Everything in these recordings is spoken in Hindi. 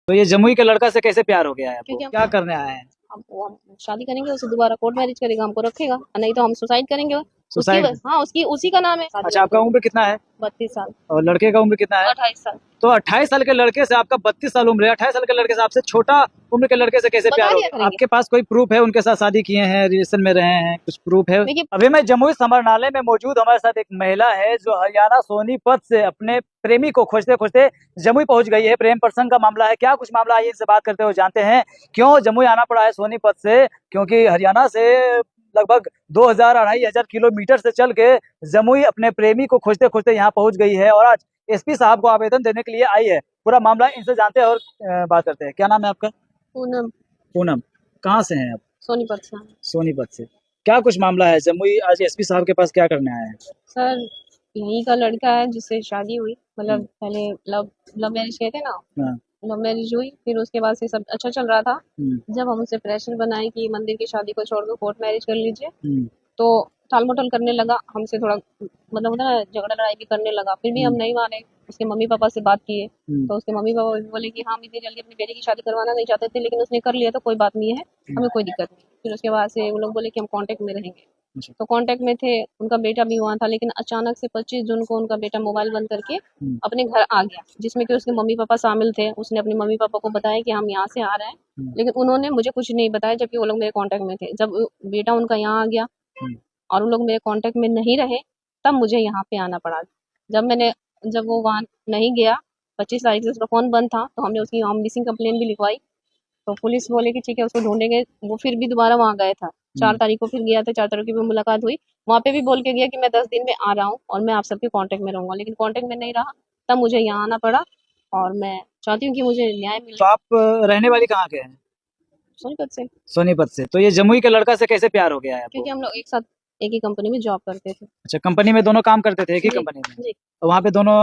तो ये जमुई के लड़का से कैसे प्यार हो गया है आपको? क्योंकि हम क्या करने आए हैं? हम शादी करेंगे, उससे दोबारा कोर्ट मैरिज करेगा, हमको रखेगा, और नहीं तो हम सुसाइड करेंगे। उसकी सुसाइड? हाँ, उसकी उसी का नाम है। अच्छा, आपका उम्र कितना है 32 साल। और लड़के का उम्र कितना है? 28 साल। तो 28 साल के लड़के से आपका 32 साल उम्र है, 28 साल के लड़के से आपसे छोटा उम्र के लड़के से कैसे बता प्यार हो दिया गया? करेंगे। आपके पास कोई प्रूफ है? उनके साथ शादी किए हैं, रिलेशन में रहे हैं, कुछ प्रूफ है? देखिए, अभी मैं जमुई समरनाले में मौजूद, हमारे साथ एक महिला है जो हरियाणा सोनीपत से अपने प्रेमी को खोजते खोजते जमुई पहुंच गई है। प्रेम प्रसंग का मामला है, क्या कुछ मामला है, इनसे बात करते हुए जानते हैं क्यों जमुई आना पड़ा है सोनीपत से। क्योंकि हरियाणा से लगभग 2000-2500 किलोमीटर से चल के जमुई अपने प्रेमी को खोजते खोजते यहाँ पहुंच गई है और आज एसपी साहब को आवेदन देने के लिए आई है। पूरा मामला इनसे जानते हैं और बात करते हैं। क्या नाम है आपका? पूनम। पूनम। कहाँ से हैं आप? सोनीपत से। सोनीपत से। क्या कुछ मामला है जमुई, आज एसपी साहब के पास क्या करने आए हैं? सर, यहीं का लड़का है जिससे शादी हुई, मतलब पहले लव मैरिज किए थे ना। हाँ। लव मैरिज हुई, फिर उसके बाद से सब अच्छा चल रहा था। जब हम उसे प्रेशर बनाए कि मंदिर की शादी को छोड़ दो, कोर्ट मैरिज कर लीजिए, तो टाल मटोल करने लगा हमसे, थोड़ा मतलब होता है झगड़ा लड़ाई भी करने लगा। फिर भी हम नहीं माने, उसके मम्मी पापा से बात किए तो उसके मम्मी पापा भी बोले कि हम इतनी जल्दी अपनी बेटी की शादी करवाना नहीं चाहते थे, लेकिन उसने कर लिया तो कोई बात नहीं है, हमें कोई दिक्कत नहीं। फिर उसके बाद से वो लोग बोले कि हम कांटेक्ट में रहेंगे, तो कांटेक्ट में थे। उनका बेटा भी वहाँ था, लेकिन अचानक से 25 जून को उनका बेटा मोबाइल बंद करके अपने घर आ गया, जिसमें कि उसके मम्मी पापा शामिल थे। उसने अपने मम्मी पापा को बताया कि हम यहाँ से आ रहे हैं, लेकिन उन्होंने मुझे कुछ नहीं बताया, जबकि वो लोग मेरे कांटेक्ट में थे। जब बेटा उनका यहाँ आ गया और उन लोग मेरे कांटेक्ट में नहीं रहे, तब मुझे यहाँ पे आना पड़ा। जब वो वहाँ नहीं गया, 25 तारीख से उसका फ़ोन बंद था, तो हमने उसकी मिसिंग कंप्लेन भी लिखवाई। तो पुलिस बोले कि ठीक है, उसको ढूंढेंगे। वो फिर भी दोबारा वहाँ गया था, 4 तारीख को फिर गया था, 4 तारीख की भी मुलाकात हुई। वहाँ पे भी बोल के गया कि मैं 10 दिन में आ रहा हूँ और मैं आप सबके कांटेक्ट में रहूंगा, लेकिन कांटेक्ट में नहीं रहा। तब मुझे यहाँ आना पड़ा और मैं चाहती हूँ कि मुझे न्याय मिले। तो आप रहने वाली कहाँ के हैं? सोनीपत से। सोनीपत से। तो ये जमुई के लड़का से कैसे प्यार हो गया है आपको? क्योंकि हम लोग एक साथ एक ही कंपनी में जॉब करते थे। अच्छा, कंपनी में दोनों काम करते थे एक ही जी, कंपनी में? जी। तो वहाँ पे दोनों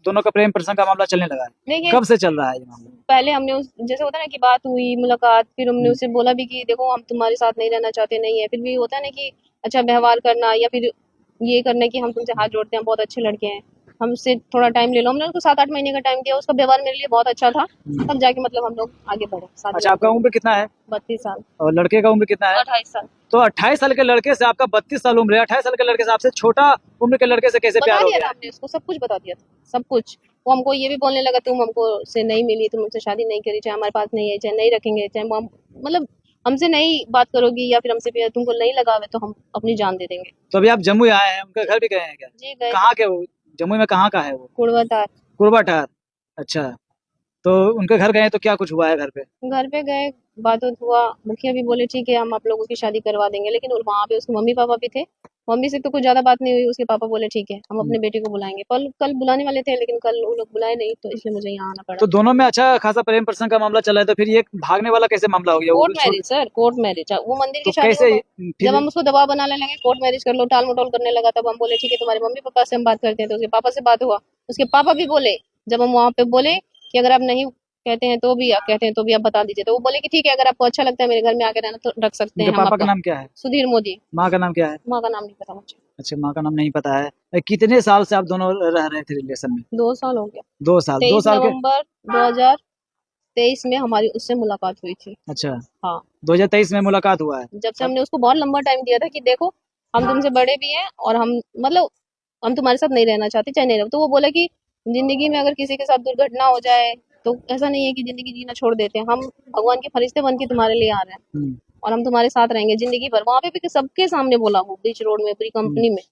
दोनों का प्रेम प्रसंग का मामला चलने लगा है? देखिए, कब से चल रहा है ये मामला? पहले हमने उस जैसे होता है ना कि बात हुई, मुलाकात, फिर हमने उससे बोला भी कि देखो हम तुम्हारे साथ नहीं रहना चाहते, नहीं है। फिर भी होता है ना कि अच्छा व्यवहार करना, या फिर ये करना कि हम तुमसे हाथ जोड़ते हैं, बहुत अच्छे लड़के हैं, हमसे थोड़ा टाइम ले लो। हमने उसको 7-8 महीने का टाइम दिया, उसका व्यवहार मेरे लिए बहुत अच्छा था, तब जाके मतलब हम लोग आगे बढ़े साथ में। अच्छा, आपका उम्र कितना है 32 साल। और लड़के का उम्र कितना है? 28 साल। तो 28 साल के लड़के से आपका 32 साल उम्र है, 28 साल के लड़के से आपसे छोटा उम्र के लड़के से कैसे बता प्यार हो दिया गया था हमने उसको, सब कुछ बता दिया था, सब कुछ। वो हमको ये भी बोलने लगा तुम हमको से नहीं मिली, तुम हमसे शादी नहीं करी, चाहे हमारे पास नहीं है, चाहे नहीं रखेंगे, चाहे हम मतलब हमसे नहीं बात करोगी या फिर हमसे प्यार तुमको नहीं लगावे तो हम अपनी जान दे देंगे। तो अभी आप जमुई आए हैं, उनके घर भी गए हैं क्या? जी गए। कहाँ के वो? जमुई में कहाँ का है वो? कुड़वतार। कुरबाठार। अच्छा, तो उनके घर गए तो क्या कुछ हुआ है घर पे? घर पे गए, बात हुआ, मुखिया भी बोले ठीक है हम आप लोगों की शादी करवा देंगे, लेकिन वहाँ पे उसके मम्मी पापा भी थे। मम्मी से तो कुछ ज्यादा बात नहीं हुई, उसके पापा बोले ठीक है हम अपने बेटे को बुलाएंगे। कल बुलाने वाले थे, लेकिन कल वो लोग बुलाए नहीं, तो इसलिए मुझे यहाँ आना पड़ा। तो दोनों में अच्छा खासा प्रेम प्रसंग का मामला चला है, तो फिर ये भागने वाला कैसे मामला हो गया? वो court marriage sir, court marriage. वो मंदिर की तो शादी कैसे जब हम उसको दबाव बनाने लगे, कोर्ट मैरिज कर लो, टाल मटोल करने लगा, तब हम बोले ठीक है तुम्हारे मम्मी पापा से हम बात करते हैं। तो उसके पापा से बात हुआ, उसके पापा भी बोले, जब हम वहाँ पे बोले कि अगर आप नहीं कहते हैं तो भी आप कहते हैं तो भी आप बता दीजिए, तो वो बोले कि ठीक है अगर आपको अच्छा लगता है मेरे घर में आके रहना तो रख सकते हैं। पापा का नाम क्या है? सुधीर मोदी। माँ का नाम क्या है? माँ का नाम नहीं पता मुझे। अच्छा, माँ का नाम नहीं पता है। कितने साल से आप दोनों रह रहे थे रिलेशन में? 2 साल हो गया। 2 साल। 2 23 साल के? नवंबर 2023 में हमारी उससे मुलाकात हुई थी। अच्छा, हाँ, 2023 में मुलाकात हुआ है। जब से हमने उसको बहुत लंबा टाइम दिया था कि देखो हम तुमसे बड़े भी हैं और हम मतलब हम तुम्हारे साथ नहीं रहना चाहते, चाहे नहीं रहो। तो वो बोला कि जिंदगी में अगर किसी के साथ दुर्घटना हो जाए तो ऐसा नहीं है कि जिंदगी जीना छोड़ देते हैं, हम भगवान के फरिश्ते बन के तुम्हारे लिए आ रहे हैं और हम तुम्हारे साथ रहेंगे जिंदगी भर। वहाँ पे भी सबके सामने बोला, वो बीच रोड में पूरी कंपनी में।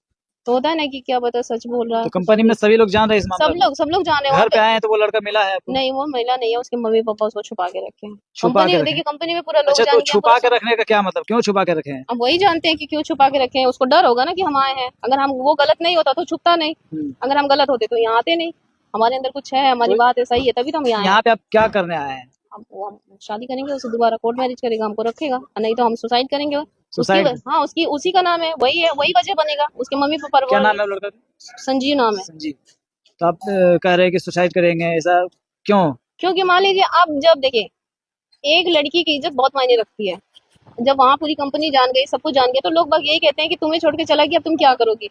तो होता है ना कि क्या पता सच बोल रहा है। तो कंपनी में सभी लोग जान रहे हैं इस मामले में? सब लोग जाने घर पे आए हैं तो वो लड़का मिला है आपको? नहीं, वो महिला नहीं है, उसके मम्मी पापा उसको छुपा के रखे हैं। छुपा के रखे? देखिए कंपनी में पूरा लोग अच्छा, जान तो गया छुपा के रखने का क्या मतलब? क्यों छुपा के रखे हैं? अब वही जानते हैं कि क्यों छुपा के रखे हैं। उसको डर होगा ना कि हम आए हैं, अगर हम वो गलत नहीं होता तो छुपता नहीं, अगर हम गलत होते तो यहाँ आते नहीं। हमारे अंदर कुछ है, हमारी बात है सही है, तभी तो हम यहाँ पे आप क्या करने आए हैं? हम शादी करेंगे, उससे दोबारा कोर्ट मैरिज करेगा, हमको रखेगा, और नहीं तो हम सुसाइड करेंगे। सुसाइड? हाँ, उसकी उसी का नाम है, वही है, वही वजह बनेगा। उसके मम्मी पापा क्या नाम है लड़का? संजीव नाम है। संजीव। तो आप कह रहे हैं कि सुसाइड करेंगे, ऐसा क्यों? क्योंकि मान लीजिए आप जब देखिए, एक लड़की की इज्जत बहुत मायने रखती है। जब वहाँ पूरी कंपनी जान गई, सब कुछ जान गया, तो लोग बाग यही कहते हैं कि तुम्हें छोड़ के चला गया, अब तुम क्या करोगी?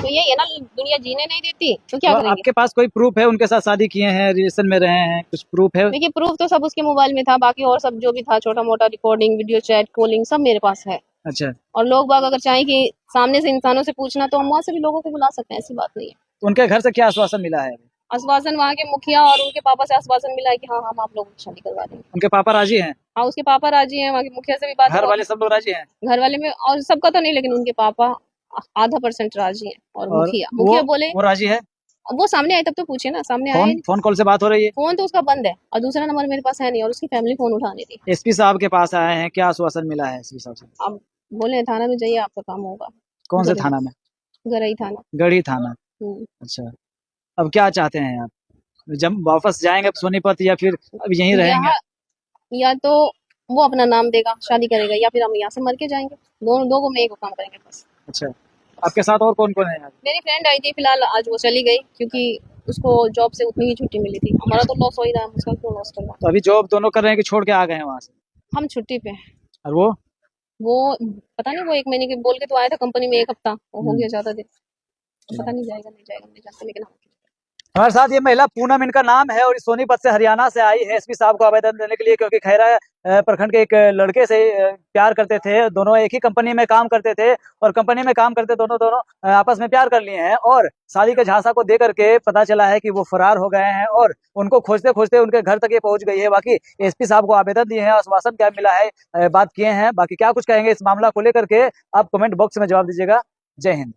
तो ये है ना, दुनिया जीने नहीं देती तो क्या तो करेंगे। आपके पास कोई प्रूफ है उनके साथ शादी किए हैं, रिलेशन में रहे हैं, कुछ प्रूफ है? देखिए प्रूफ तो सब उसके मोबाइल में था, बाकी और सब जो भी था छोटा मोटा रिकॉर्डिंग, वीडियो चैट, कॉलिंग सब मेरे पास है। अच्छा, और लोग बाग अगर चाहें कि सामने से इंसानों से पूछना तो हम वहाँ से भी लोगों को बुला सकते हैं, ऐसी बात नहीं है। तो उनके घर से क्या आश्वासन मिला है? आश्वासन वहाँ के मुखिया और उनके पापा से आश्वासन मिला है कि हाँ हम आप लोगों की शादी करवा देंगे। उनके पापा राजी हैं? हाँ उसके पापा राजी हैं, वहाँ के मुखिया से भी बात घर हुआ। वाले सब लोग राजी हैं? घर वाले में और सबका तो नहीं, लेकिन उनके पापा आधा % राजी हैं। और और मुखिया बोले वो राजी है? वो सामने आए तब तो पूछे ना, सामने आए नहीं। फोन कॉल से बात हो रही है? फोन तो उसका बंद है और दूसरा नंबर मेरे पास है नहीं, और उसकी फैमिली फोन उठा नहीं थी। एसपी साहब के पास आए हैं, क्या आश्वासन मिला है एसपी साहब से? अब बोले थाना में जाइए, आपका काम होगा। कौन से थाना में? गरई थाना। गढ़ी थाना। हम्म। अच्छा, अब क्या चाहते हैं आप? जब वापस जाएंगे सोनीपत या फिर अब यहीं रहेंगे? या तो वो अपना नाम देगा, शादी करेगा, या फिर हम यहाँ से मर के जाएंगे। दो को में एक काम करेंगे बस। अच्छा, आपके साथ और कौन कौन है यहाँ? मेरी फ्रेंड आई थी, फिलहाल आज वो चली गई क्योंकि उसको जॉब से उतनी ही छुट्टी मिली थी। हमारा तो लॉस हो ही रहा है, उसका क्यों लॉस करना। तो अभी जॉब दोनों कर रहे हैं कि छोड़ के आ गए हैं वहाँ से? हम छुट्टी पे हैं। और वो पता नहीं, वो 1 महीने के बोल के तो आया था कंपनी में, 1 हफ्ता वो हो गया ज्यादा दिन। पता नहीं जाएगा नहीं जाएगा नहीं जानते, लेकिन हमारे साथ ये महिला पूनम इनका नाम है और सोनीपत से हरियाणा से आई है एसपी साहब को आवेदन देने के लिए, क्योंकि खैरा प्रखंड के एक लड़के से प्यार करते थे। दोनों एक ही कंपनी में काम करते थे और कंपनी में काम करते दोनों आपस में प्यार कर लिए हैं और शादी के झांसा को दे करके पता चला है कि वो फरार हो गए हैं और उनको खोजते खोजते उनके घर तक ये पहुंच गई है। बाकी एसपी साहब को आवेदन दिए हैं, आश्वासन क्या मिला है, बात किए हैं, बाकी क्या कुछ कहेंगे इस मामला को लेकर के आप कमेंट बॉक्स में जवाब दीजिएगा। जय हिंद।